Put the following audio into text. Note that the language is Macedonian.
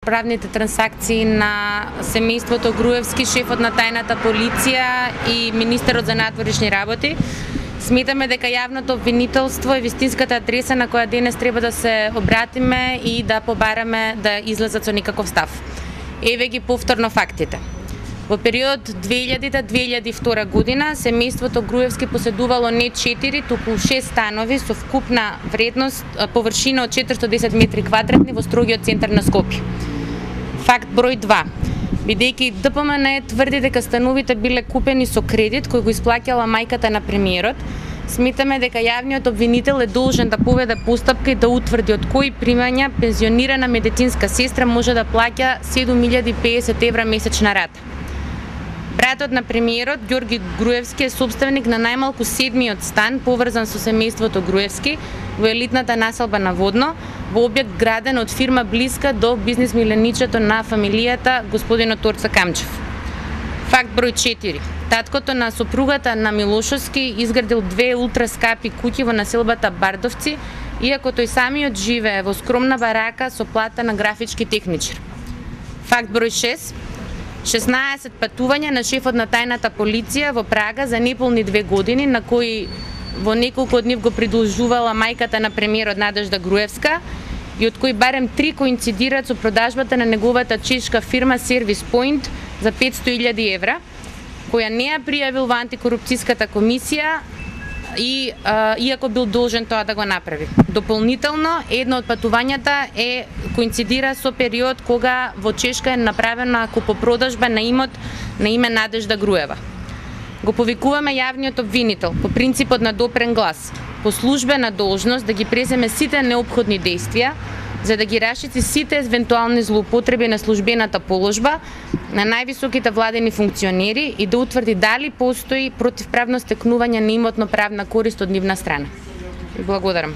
противправните трансакции на семејството Груевски, шефот на тајната полиција и министерот за надворешни работи. Сметаме дека јавното обвинителство е вистинската адреса на која денес треба да се обратиме и да побараме да излезат со никаков став. Еве ги повторно фактите. Во период 2000-2002 година семејството Груевски поседувало не 4, туку 6 станови со вкупна вредност површина од 410 метри квадратни во строгиот центар на Скопје. Факт број 2. Бидејќи ДПМН тврди дека становите биле купени со кредит кој го исплаќала мајката на премиерот, сметаме дека јавниот обвинител е должен да поведе постапка и да утврди од кои примања пензионирана медицинска сестра може да плаќа 7050 евра месечна рата. Братот на премиерот, Ѓорги Груевски, е собственик на најмалку 7-миот стан поврзан со семејството Груевски во елитната населба на Водно, во објект граден од фирма блиска до бизнис миленичето на фамилијата господинот Торца Камчев. Факт број 4. Таткото на сопругата на Милошовски изградил 2 ултраскапи куќи во населбата Бардовци, иако тој самиот живее во скромна барака со плата на графички техничар. Факт број 6. 16 патувања на шефот на тајната полиција во Прага за неполни 2 години, на кои во неколку од нив го придружувала мајката на премиерот Надежда Груевска и од кои барем 3 коинцидираат со продажбата на неговата чешка фирма Service Point за 500.000 евра, која не ја пријавил во антикорупцијската комисија и иако бил должен тоа да го направи. Дополнително, едно од патувањата коинцидира со период кога во Чешка е направена купопродажба на имот на име Надежда Груева. Го повикуваме јавниот обвинител по принципот на допрен глас, по службена должност да ги преземе сите неопходни действија за да ги расчисти сите евентуални злоупотреби на службената положба на највисоките владени функционери и да утврди дали постои противправно стекнување на имотно правна корист од нивна страна. Благодарам.